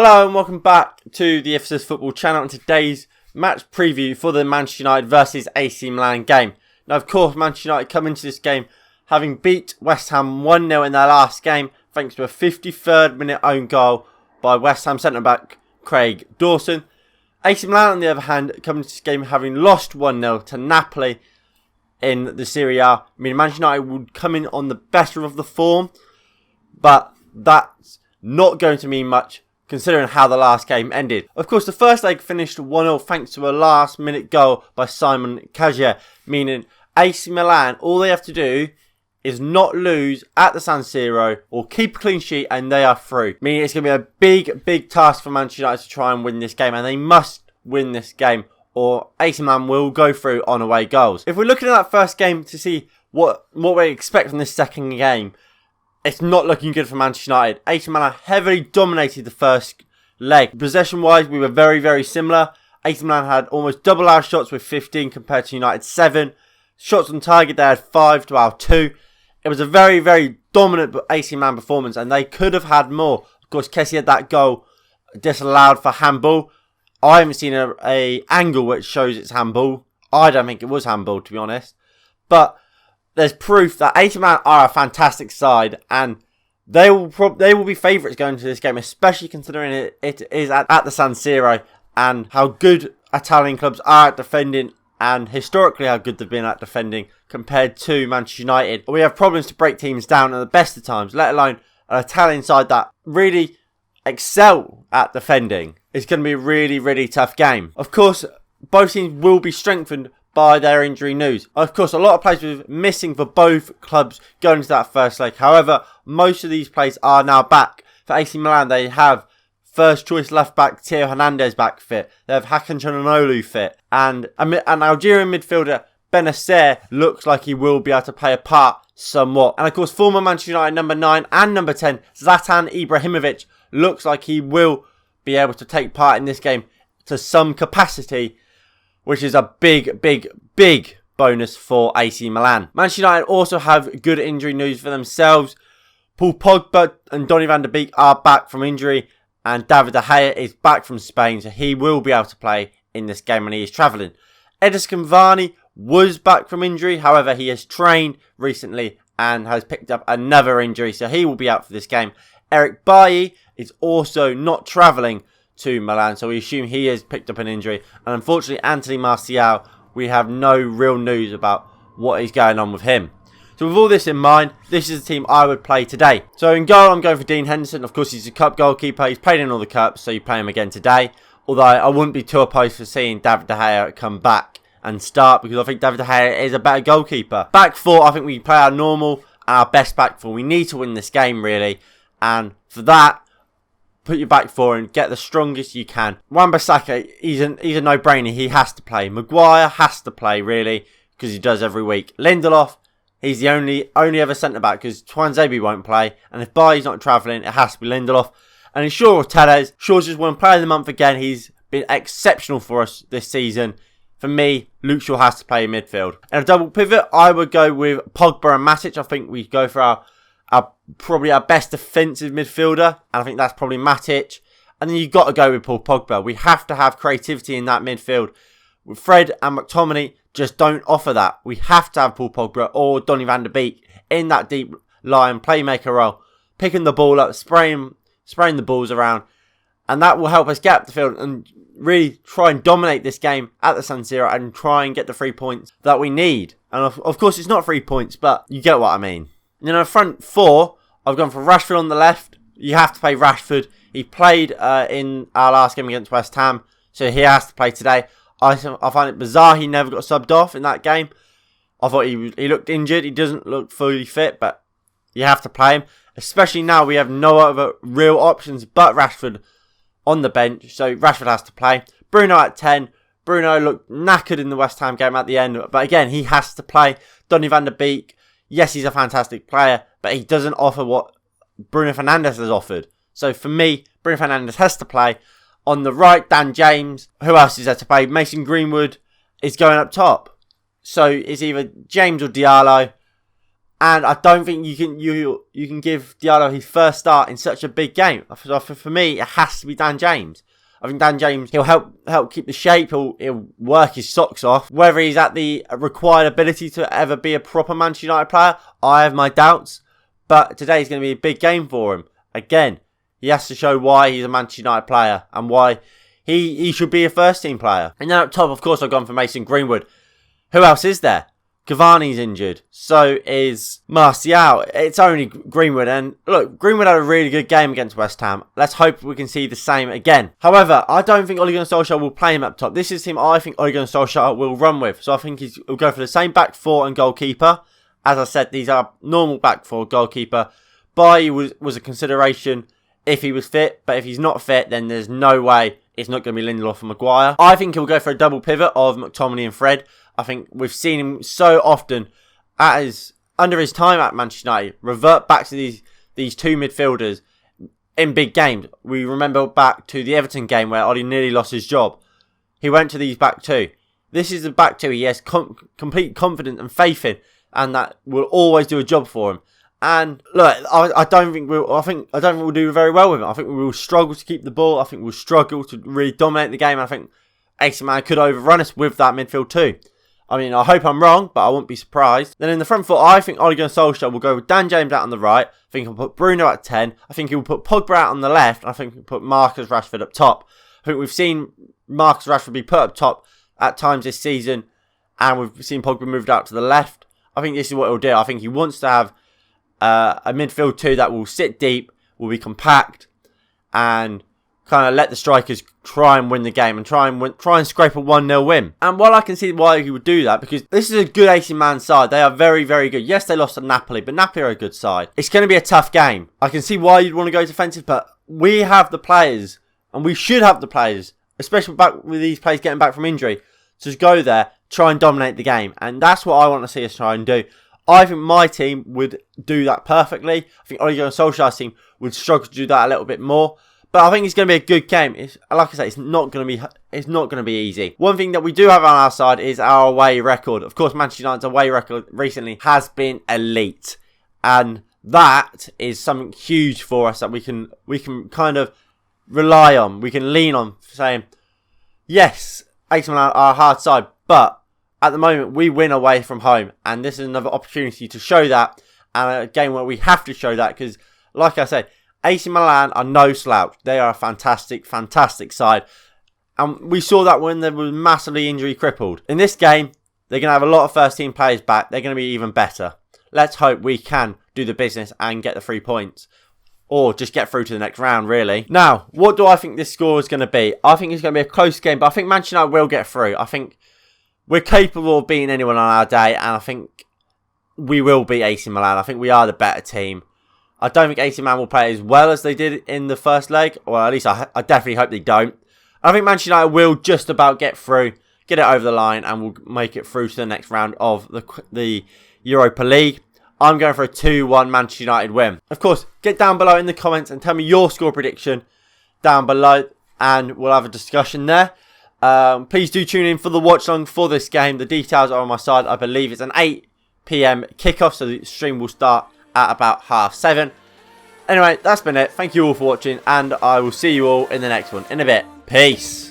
Hello and welcome back to the Ipsos Football channel and today's match preview for the Manchester United versus AC Milan game. Now of course Manchester United come into this game having beat West Ham 1-0 in their last game thanks to a 53rd minute own goal by West Ham centre back Craig Dawson. AC Milan on the other hand come into this game having lost 1-0 to Napoli in the Serie A. I mean Manchester United would come in on the better of the form, but that's not going to mean much considering how the last game ended. Of course, the first leg finished 1-0 thanks to a last-minute goal by Simon Kjaer, meaning AC Milan, all they have to do is not lose at the San Siro or keep a clean sheet and they are through. Meaning it's going to be a big task for Manchester United to try and win this game, and they must win this game or AC Milan will go through on away goals. If we're looking at that first game to see what we expect from this second game, it's not looking good for Manchester United. AC Milan heavily dominated the first leg. Possession-wise, we were very, very similar. AC Milan had almost double our shots with 15 compared to United's 7. Shots on target, they had 5 to our 2. It was a very, very dominant AC Milan performance and they could have had more. Of course, Kessie had that goal disallowed for handball. I haven't seen a angle which shows it's handball. I don't think it was handball, to be honest. But there's proof that AC Milan are a fantastic side and they will be favourites going into this game, especially considering it is at the San Siro and how good Italian clubs are at defending and historically how good they've been at defending compared to Manchester United. We have problems to break teams down at the best of times, let alone an Italian side that really excel at defending. It's going to be a really, really tough game. Of course, both teams will be strengthened by their injury news. Of course, a lot of players were missing for both clubs going into that first leg. However, most of these players are now back. For AC Milan, they have first choice left back Theo Hernandez back fit. They have Hakan Çalhanoğlu fit. And an Algerian midfielder, Benacer, looks like he will be able to play a part somewhat. And of course, former Manchester United number 9 and number 10, Zlatan Ibrahimovic, looks like he will be able to take part in this game to some capacity, which is a big, big, big bonus for AC Milan. Manchester United also have good injury news for themselves. Paul Pogba and Donny van de Beek are back from injury, and David De Gea is back from Spain, so he will be able to play in this game when he is travelling. Edinson Cavani was back from injury, however, he has trained recently and has picked up another injury, so he will be out for this game. Eric Bailly is also not travelling to Milan, so we assume he has picked up an injury. And unfortunately, Anthony Martial, we have no real news about what is going on with him. So with all this in mind, this is the team I would play today. So in goal, I'm going for Dean Henderson. Of course, he's a cup goalkeeper. He's played in all the cups, so you play him again today. Although I wouldn't be too opposed for seeing David De Gea come back and start, because I think David De Gea is a better goalkeeper. Back four, I think we play our normal and our best back four. We need to win this game, really. And for that, put your back four and get the strongest you can. Wan-Bissaka, he's a no-brainer. He has to play. Maguire has to play, really, because he does every week. Lindelof, he's the only other centre-back because Tuanzebe won't play. And if Bailly's not travelling, it has to be Lindelof. And in Shaw or Tellez, Shaw's just won Player of the Month again. He's been exceptional for us this season. For me, Luke Shaw has to play in midfield. And a double pivot, I would go with Pogba and Matic. I think we go for probably our best defensive midfielder, and I think that's probably Matic. And then you've got to go with Paul Pogba. We have to have creativity in that midfield. With Fred and McTominay just don't offer that. We have to have Paul Pogba or Donny van de Beek in that deep line playmaker role, picking the ball up, spraying the balls around, and that will help us get up the field and really try and dominate this game at the San Siro and try and get the 3 points that we need. And of course, it's not 3 points, but you get what I mean. You know, front four, I've gone for Rashford on the left. You have to play Rashford. He played in our last game against West Ham, so he has to play today. I find it bizarre he never got subbed off in that game. I thought he looked injured. He doesn't look fully fit, but you have to play him. Especially now we have no other real options but Rashford on the bench, so Rashford has to play. Bruno at 10. Bruno looked knackered in the West Ham game at the end, but again, he has to play. Donny van de Beek, yes, he's a fantastic player, but he doesn't offer what Bruno Fernandes has offered. So for me, Bruno Fernandes has to play. On the right, Dan James. Who else is there to play? Mason Greenwood is going up top. So it's either James or Diallo. And I don't think you can give Diallo his first start in such a big game. So for me, it has to be Dan James. I think Dan James, he'll help keep the shape. He'll work his socks off. Whether he's at the required ability to ever be a proper Manchester United player, I have my doubts. But today's going to be a big game for him. Again, he has to show why he's a Manchester United player and why he should be a first team player. And then up top, of course, I've gone for Mason Greenwood. Who else is there? Cavani's injured. So is Martial. It's only Greenwood. And look, Greenwood had a really good game against West Ham. Let's hope we can see the same again. However, I don't think Ole Gunnar Solskjaer will play him up top. This is him I think Ole Gunnar Solskjaer will run with. So I think he'll go for the same back four and goalkeeper. As I said, these are normal back four goalkeeper. Bailly was a consideration if he was fit. But if he's not fit, then there's no way it's not going to be Lindelof and Maguire. I think he'll go for a double pivot of McTominay and Fred. I think we've seen him so often under his time at Manchester United revert back to these two midfielders in big games. We remember back to the Everton game where Ollie nearly lost his job. He went to these back two. This is the back two he has complete confidence and faith in, and that will always do a job for him. And look, I don't think we'll do very well with it. I think we will struggle to keep the ball. I think we'll struggle to really dominate the game. And I think AC Milan could overrun us with that midfield too. I mean, I hope I'm wrong, but I won't be surprised. Then in the front four, I think Ole Gunnar Solskjaer will go with Dan James out on the right. I think he'll put Bruno at 10. I think he'll put Pogba out on the left. I think he'll put Marcus Rashford up top. I think we've seen Marcus Rashford be put up top at times this season, and we've seen Pogba moved out to the left. I think this is what he'll do. I think he wants to have a midfield two that will sit deep, will be compact, and kind of let the strikers try and win the game and try and scrape a 1-0 win. And while I can see why he would do that, because this is a good AC Milan side. They are very, very good. Yes, they lost to Napoli, but Napoli are a good side. It's going to be a tough game. I can see why you'd want to go defensive, but we have the players, and we should have the players, especially back with these players getting back from injury, to just go there, try and dominate the game. And that's what I want to see us try and do. I think my team would do that perfectly. I think Ole Gunnar Solskjaer's team would struggle to do that a little bit more. But I think it's going to be a good game. Like I say, it's not going to be easy. One thing that we do have on our side is our away record. Of course, Manchester United's away record recently has been elite, and that is something huge for us that we can kind of rely on. We can lean on, saying, yes, AC Milan are a hard side, but at the moment we win away from home, and this is another opportunity to show that, and a game where we have to show that because, like I said, AC Milan are no slouch. They are a fantastic, fantastic side. And we saw that when they were massively injury crippled. In this game, they're going to have a lot of first team players back. They're going to be even better. Let's hope we can do the business and get the 3 points. Or just get through to the next round, really. Now, what do I think this score is going to be? I think it's going to be a close game, but I think Manchester United will get through. I think we're capable of beating anyone on our day, and I think we will beat AC Milan. I think we are the better team. I don't think AC Milan will play as well as they did in the first leg. Or at least I definitely hope they don't. I think Manchester United will just about get through, get it over the line, and will make it through to the next round of the Europa League. I'm going for a 2-1 Manchester United win. Of course, get down below in the comments and tell me your score prediction down below, and we'll have a discussion there. Please do tune in for the watch long for this game. The details are on my side. I believe it's an 8 PM kickoff, so the stream will start at about 7:30. Anyway, that's been it. Thank you all for watching, and I will see you all in the next one in a bit. Peace.